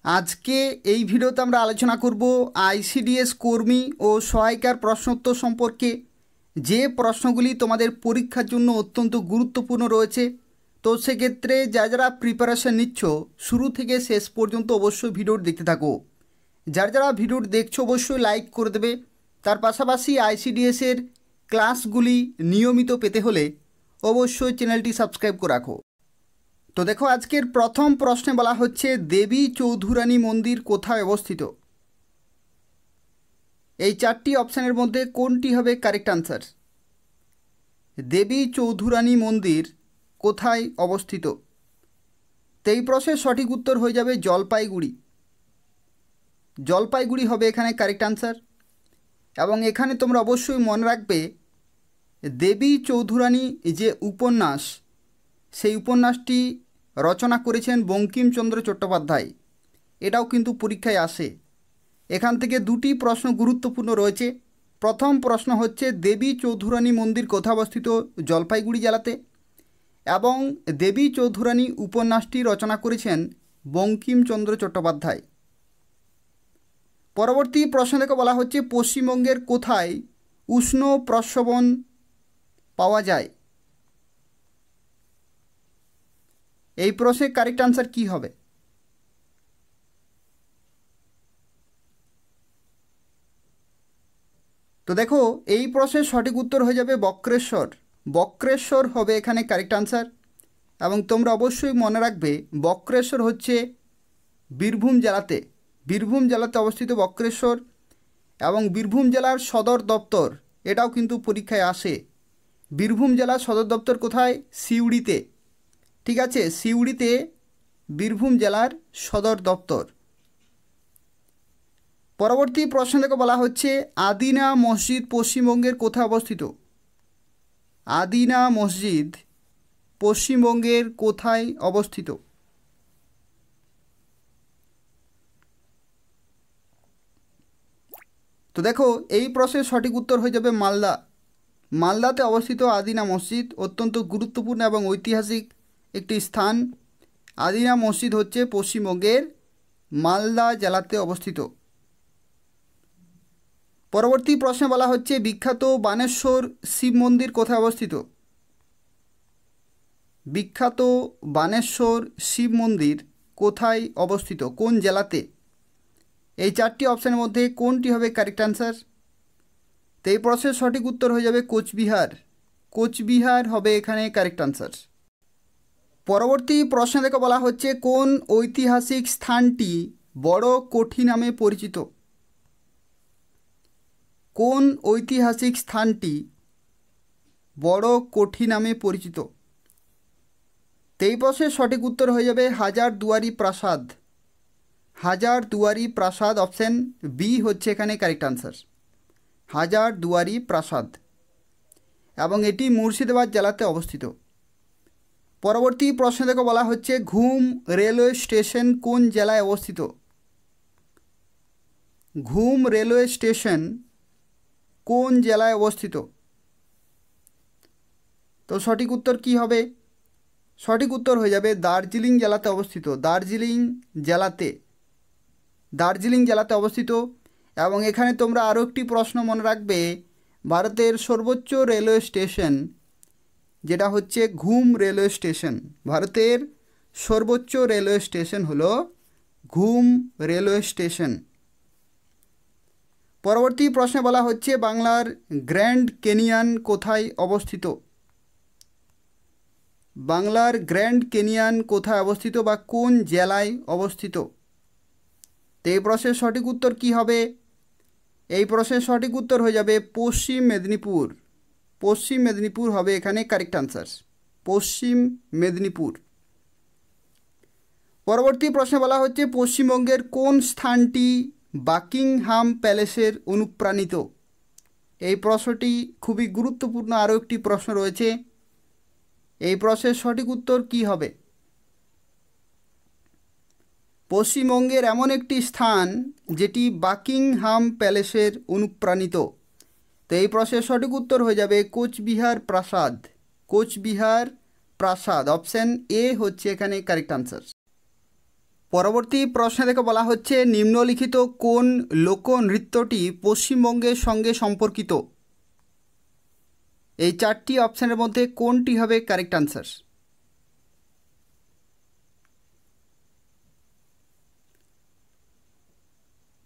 আজকে এই ভিডিওতে আমরা আলোচনা করব আইসিডিএস কর্মী ও সহায়িকার প্রশ্নোত্তর সম্পর্কে। যে প্রশ্নগুলি তোমাদের পরীক্ষার জন্য অত্যন্ত গুরুত্বপূর্ণ রয়েছে। তো সেক্ষেত্রে যারা প্রিপারেশন নিচ্ছ শুরু থেকে শেষ পর্যন্ত অবশ্যই ভিডিওটি দেখতে থাকো। যারা ভিডিওটি দেখছো অবশ্যই লাইক করে দেবে। তার পাশাপাশি আইসিডিএসের ক্লাসগুলি নিয়মিত পেতে হলে অবশ্যই চ্যানেলটি সাবস্ক্রাইব করে রাখো। তো দেখো, আজকের প্রথম প্রশ্নে বলা হচ্ছে দেবী চৌধুরানী মন্দির কোথায় অবস্থিত? এই চারটি অপশানের মধ্যে কোনটি হবে কারেক্ট আনসার? দেবী চৌধুরানী মন্দির কোথায় অবস্থিত? তো এই প্রশ্নের সঠিক উত্তর হয়ে যাবে জলপাইগুড়ি। জলপাইগুড়ি হবে এখানে কারেক্ট আনসার। এবং এখানে তোমরা অবশ্যই মনে রাখবে দেবী চৌধুরানী যে উপন্যাস, সেই উপন্যাসটি রচনা করেছেন বঙ্কিমচন্দ্র চট্টোপাধ্যায়। এটাও কিন্তু পরীক্ষায় আসে। এখান থেকে দুটি প্রশ্ন গুরুত্বপূর্ণ রয়েছে। প্রথম প্রশ্ন হচ্ছে দেবী চৌধুরানী মন্দির কোথায় অবস্থিত? জলপাইগুড়ি জেলাতে। এবং দেবী চৌধুরানী উপন্যাসটি রচনা করেছেন বঙ্কিমচন্দ্র চট্টোপাধ্যায়। পরবর্তী প্রশ্ন থেকে বলা হচ্ছে পশ্চিমবঙ্গের কোথায় উষ্ণ প্রস্রবণ পাওয়া যায়? এই প্রশ্নের কারেক্ট আনসার কী হবে? তো দেখো, এই প্রশ্নের সঠিক উত্তর হয়ে যাবে বক্রেশ্বর। বক্রেশ্বর হবে এখানে কারেক্ট আনসার। এবং তোমরা অবশ্যই মনে রাখবে বক্রেশ্বর হচ্ছে বীরভূম জেলাতে। বীরভূম জেলাতে অবস্থিত বক্রেশ্বর। এবং বীরভূম জেলার সদর দপ্তর, এটাও কিন্তু পরীক্ষায় আসে। বীরভূম জেলার সদর দপ্তর কোথায়? সিউড়িতে। ঠিক আছে, সিউড়িতে বীরভূম জেলার সদর দপ্তর। পরবর্তী প্রশ্ন থেকে বলা হচ্ছে আদিনা মসজিদ পশ্চিমবঙ্গের কোথায় অবস্থিত? আদিনা মসজিদ পশ্চিমবঙ্গের কোথায় অবস্থিত? তো দেখো, এই প্রশ্নের সঠিক উত্তর হয়ে যাবে মালদা। মালদাতে অবস্থিত আদিনা মসজিদ অত্যন্ত গুরুত্বপূর্ণ এবং ঐতিহাসিক একটি স্থান। আদিনা মসজিদ হচ্ছে পশ্চিমবঙ্গের মালদা জেলাতে অবস্থিত। পরবর্তী প্রশ্নে বলা হচ্ছে বিখ্যাত বানেশ্বর শিব মন্দির কোথায় অবস্থিত? বিখ্যাত বানেশ্বর শিব মন্দির কোথায় অবস্থিত, কোন জেলাতে? এই চারটি অপশানের মধ্যে কোনটি হবে কারেক্ট আনসার? তো এই প্রশ্নের সঠিক উত্তর হয়ে যাবে কোচবিহার। কোচবিহার হবে এখানে কারেক্ট আনসার। পরবর্তী প্রশ্ন থেকে বলা হচ্ছে কোন ঐতিহাসিক স্থানটি বড় কোঠি নামে পরিচিত? কোন ঐতিহাসিক স্থানটি বড় কোঠি নামে পরিচিত? এই প্রশ্নের সঠিক উত্তর হয়ে যাবে হাজারদুয়ারি প্রাসাদ। হাজারদুয়ারি প্রাসাদ, অপশান বি হচ্ছে এখানে কারেক্ট আনসার। হাজারদুয়ারি প্রাসাদ, এবং এটি মুর্শিদাবাদ জেলাতে অবস্থিত। পরবর্তী প্রশ্ন থেকে বলা হচ্ছে ঘুম রেলওয়ে স্টেশন কোন জেলায় অবস্থিত? ঘুম রেলওয়ে স্টেশন কোন জেলায় অবস্থিত? তো সঠিক উত্তর কি হবে? সঠিক উত্তর হয়ে যাবে দার্জিলিং জেলাতে অবস্থিত। দার্জিলিং জেলাতে, দার্জিলিং জেলাতে অবস্থিত। এবং এখানে তোমরা আরও একটি প্রশ্ন মনে রাখবে, ভারতের সর্বোচ্চ রেলওয়ে স্টেশন যেটা হচ্ছে ঘুম রেলওয়ে স্টেশন। ভারতের সর্বোচ্চ রেলওয়ে স্টেশন হলো ঘুম রেলওয়ে স্টেশন। পরবর্তী প্রশ্নে বলা হচ্ছে বাংলার গ্র্যান্ড ক্যানিয়ন কোথায় অবস্থিত? বাংলার গ্র্যান্ড ক্যানিয়ন কোথায় অবস্থিত বা কোন জেলায় অবস্থিত? তো এই প্রশ্নের সঠিক উত্তর কি হবে? এই প্রশ্নের সঠিক উত্তর হয়ে যাবে পশ্চিম মেদিনীপুর। পশ্চিম মেদিনীপুর হবে এখানে কারেক্ট আনসার। পশ্চিম মেদিনীপুর। পরবর্তী প্রশ্নে বলা হচ্ছে পশ্চিমবঙ্গের কোন স্থানটি বাকিংহাম প্যালেসের অনুপ্রাণিত? এই প্রশ্নটি খুবই গুরুত্বপূর্ণ। আরও একটি প্রশ্ন রয়েছে, এই প্রশ্নের সঠিক উত্তর কি হবে? পশ্চিমবঙ্গের এমন একটি স্থান যেটি বাকিংহাম প্যালেসের অনুপ্রাণিত। তো এই প্রশ্নের সঠিক উত্তর হয়ে যাবে কোচবিহার প্রাসাদ। কোচবিহার প্রাসাদ, অপশান এ হচ্ছে এখানে কারেক্ট আনসার। পরবর্তী প্রশ্নে দেখে বলা হচ্ছে নিম্নলিখিত কোন লোকনৃত্যটি পশ্চিমবঙ্গের সঙ্গে সম্পর্কিত? এই চারটি অপশানের মধ্যে কোনটি হবে কারেক্ট আনসার?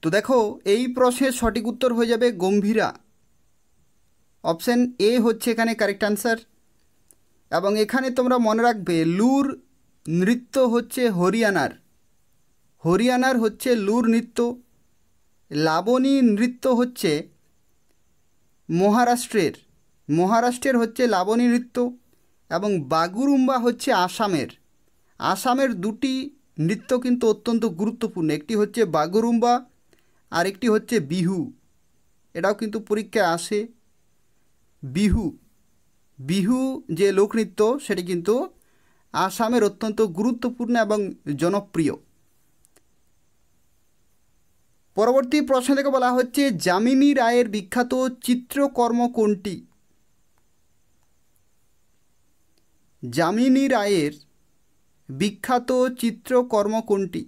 তো দেখো এই প্রশ্নের সঠিক উত্তর হয়ে যাবে গম্ভীরা। অপশান এ হচ্ছে এখানে কারেক্ট আনসার। এবং এখানে তোমরা মনে রাখবে লুর নৃত্য হচ্ছে হরিয়ানার, হরিয়ানার হচ্ছে লুর নৃত্য। লাবণী নৃত্য হচ্ছে মহারাষ্ট্রের, মহারাষ্ট্রের হচ্ছে লাবণী নৃত্য। এবং বাগুরুম্বা হচ্ছে আসামের। আসামের দুটি নৃত্য কিন্তু অত্যন্ত গুরুত্বপূর্ণ, একটি হচ্ছে বাগুরুম্বা আর একটি হচ্ছে বিহু। এটাও কিন্তু পরীক্ষায় আসে। বিহু, বিহু যে লোকনৃত্য সেটি কিন্তু আসামের অত্যন্ত গুরুত্বপূর্ণ এবং জনপ্রিয়। পরবর্তী প্রশ্ন থেকে বলা হচ্ছে যামিনী রায়ের বিখ্যাত চিত্রকর্ম কোনটি? যামিনী রায়ের বিখ্যাত চিত্রকর্ম কোনটি?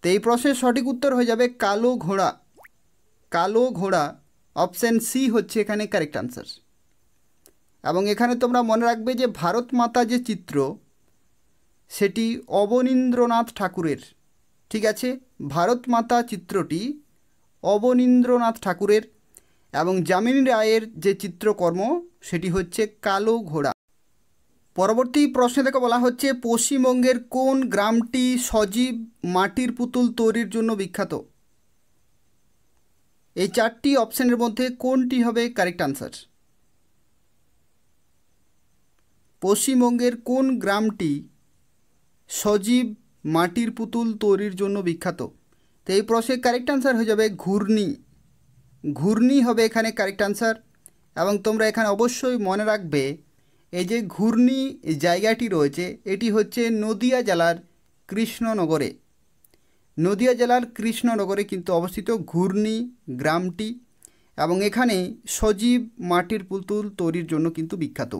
তো এই প্রশ্নের সঠিক উত্তর হয়ে যাবে কালো ঘোড়া। কালো ঘোড়া, অপশান সি হচ্ছে এখানে কারেক্ট আনসার। এবং এখানে তোমরা মনে রাখবে যে ভারত মাতা যে চিত্র সেটি অবনীন্দ্রনাথ ঠাকুরের। ঠিক আছে, ভারত মাতা চিত্রটি অবনীন্দ্রনাথ ঠাকুরের। এবং যামিনী রায়ের যে চিত্রকর্ম সেটি হচ্ছে কালো ঘোড়া। পরবর্তী প্রশ্নে থেকে বলা হচ্ছে পশ্চিমবঙ্গের কোন গ্রামটি সজীব মাটির পুতুল তৈরির জন্য বিখ্যাত? এই চারটি অপশানের মধ্যে কোনটি হবে কারেক্ট আনসার? পশ্চিমবঙ্গের কোন গ্রামটি সজীব মাটির পুতুল তৈরির জন্য বিখ্যাত? তো এই প্রশ্নের কারেক্ট আনসার হয়ে যাবে ঘূর্ণি। ঘূর্ণি হবে এখানে কারেক্ট আনসার। এবং তোমরা এখানে অবশ্যই মনে রাখবে এই যে ঘূর্ণি জায়গাটি রয়েছে এটি হচ্ছে নদিয়া জেলার কৃষ্ণনগরে। নদিয়া জেলার কৃষ্ণনগরে কিন্তু অবস্থিত ঘূর্ণি গ্রামটি। এবং এখানে সজীব মাটির পুতুল তৈরির জন্য কিন্তু বিখ্যাত।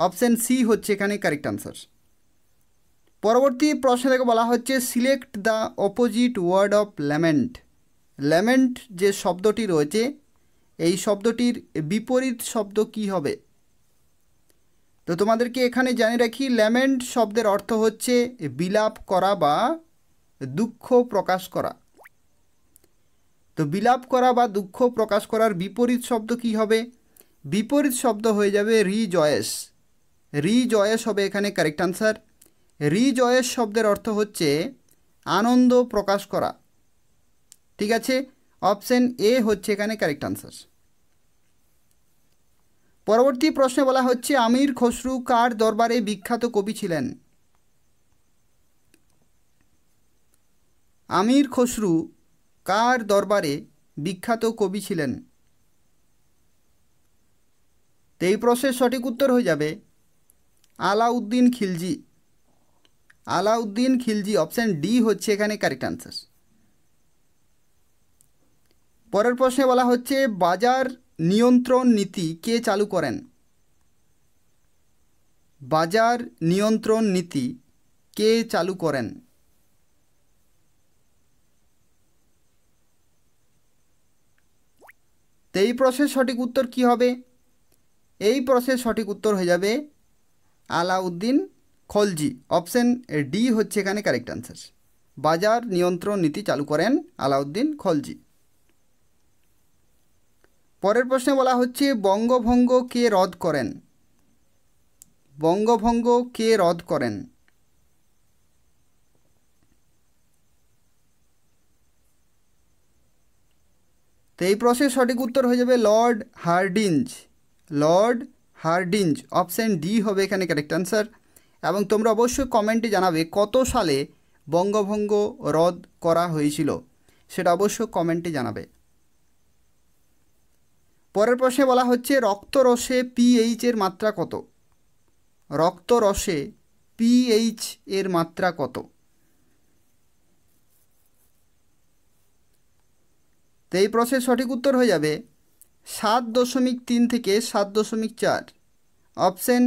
অপশান সি হচ্ছে এখানে কারেক্ট আনসার। পরবর্তী প্রশ্ন থেকে বলা হচ্ছে select the opposite word of lament. Lament যে শব্দটি রয়েছে এই শব্দটির বিপরীত শব্দ কি হবে? তো তোমাদেরকে এখানে জানিয়ে রাখি ল্যামেন্ট শব্দের অর্থ হচ্ছে বিলাপ করা বা দুঃখ প্রকাশ করা। তো বিলাপ করা বা দুঃখ প্রকাশ করার বিপরীত শব্দ কি হবে? বিপরীত শব্দ হয়ে যাবে রিজয়েস। রিজয়েস হবে এখানে কারেক্ট আনসার। রিজয়েস শব্দের অর্থ হচ্ছে আনন্দ প্রকাশ করা। ঠিক আছে, অপশান এ হচ্ছে এখানে কারেক্ট আনসার। পরবর্তী প্রশ্নে বলা হচ্ছে আমির খসরু কার দরবারে বিখ্যাত কবি ছিলেন? আমির খসরু কার দরবারে বিখ্যাত কবি ছিলেন? তো এই প্রশ্নের সঠিক উত্তর হয়ে যাবে আলাউদ্দিন খিলজি। আলাউদ্দিন খিলজি, অপশান ডি হচ্ছে এখানে কারেক্ট আনসার। পরের প্রশ্নে বলা হচ্ছে বাজার নিয়ন্ত্রণ নীতি কে চালু করেন? বাজার নিয়ন্ত্রণ নীতি কে চালু করেন? তো এই প্রশ্নের সঠিক উত্তর কি হবে? এই প্রশ্নের সঠিক উত্তর হয়ে যাবে আলাউদ্দিন খলজি। অপশান ডি হচ্ছে এখানে কারেক্ট আনসার। বাজার নিয়ন্ত্রণ নীতি চালু করেন আলাউদ্দিন খলজি। পরের প্রশ্নে বলা হচ্ছে বঙ্গভঙ্গ কে রদ করেন? বঙ্গভঙ্গ কে রদ করেন? তো এই প্রশ্নের সঠিক উত্তর হয়ে যাবে Lord Hardinge. Lord Hardinge, option D হবে এখানে কারেক্ট আনসার। এবং তোমরা অবশ্যই কমেন্টে জানাবে কত সালে বঙ্গভঙ্গ রদ করা হয়েছিল, সেটা অবশ্যই কমেন্টে জানাবে। পরের প্রশ্নে বলা হচ্ছে রক্তরসে পিএইচ এর মাত্রা কত? রক্তরসে পিএইচ এর মাত্রা কত? তো এই প্রশ্নের সঠিক উত্তর হয়ে যাবে 7.3 থেকে 7.4। অপশান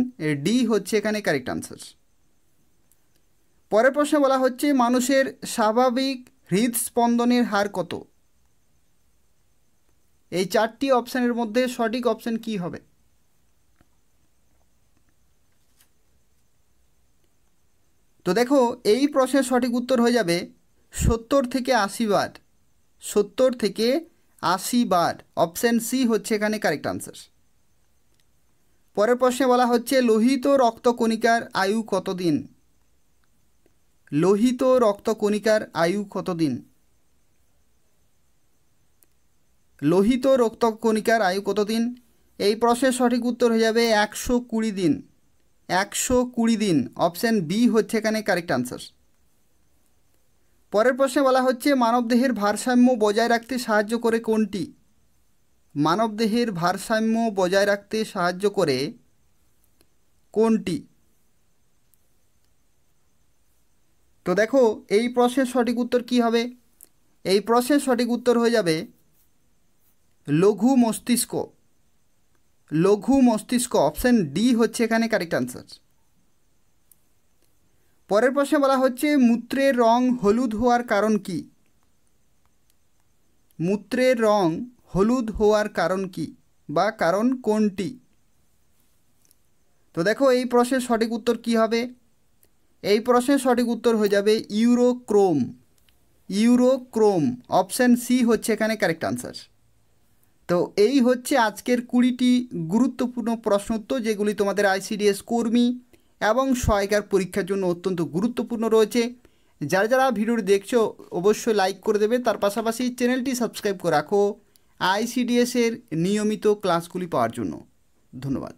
ডি হচ্ছে এখানে কারেক্ট আনসার। পরের প্রশ্নে বলা হচ্ছে মানুষের স্বাভাবিক হৃদস্পন্দনের হার কত? এই 4টি অপশানের মধ্যে সঠিক অপশান কি হবে? তো দেখো, এই প্রশ্নের সঠিক উত্তর হয়ে যাবে 70 থেকে 80 বার। 70 থেকে 80 বার, অপশান সি হচ্ছে এখানে কারেক্ট আনসার। পরের প্রশ্নে বলা হচ্ছে লোহিত রক্তকণিকার আয়ু কতদিন? লোহিত রক্তকণিকার আয়ু কতদিন? লোহিত রক্তকণিকার আয়ু কতদিন? এই প্রশ্নের সঠিক উত্তর হয়ে যাবে 120 দিন। 120 দিন, অপশান বি হচ্ছে এখানে কারেক্ট আনসার। পরের প্রশ্নে বলা হচ্ছে মানবদেহের ভারসাম্য বজায় রাখতে সাহায্য করে কোনটি? মানবদেহের ভারসাম্য বজায় রাখতে সাহায্য করে কোনটি? তো দেখো, এই প্রশ্নের সঠিক উত্তর কি হবে? এই প্রশ্নের সঠিক উত্তর হয়ে যাবে লঘু মস্তিষ্ক। লঘু মস্তিষ্ক, অপশান ডি হচ্ছে এখানে কারেক্ট আনসার। পরের প্রশ্নে বলা হচ্ছে মূত্রের রং হলুদ হওয়ার কারণ কি? মূত্রের রং হলুদ হওয়ার কারণ কি বা কারণ কোনটি? তো দেখো, এই প্রশ্নের সঠিক উত্তর কি হবে? এই প্রশ্নের সঠিক উত্তর হয়ে যাবে ইউরোক্রোম। ইউরোক্রোম, অপশান সি হচ্ছে এখানে কারেক্ট আনসার। তো এই হচ্ছে আজকের 20টি গুরুত্বপূর্ণ প্রশ্নোত্তর, যেগুলি তোমাদের আইসিডিএস কর্মী এবং সহায়িকার পরীক্ষার জন্য অত্যন্ত গুরুত্বপূর্ণ রয়েছে। যারা যারা ভিডিওটি দেখছো অবশ্যই লাইক করে দেবে, তার পাশাপাশি চ্যানেলটি সাবস্ক্রাইব করে রাখো আইসিডিএসের নিয়মিত ক্লাসগুলি পাওয়ার জন্য। ধন্যবাদ।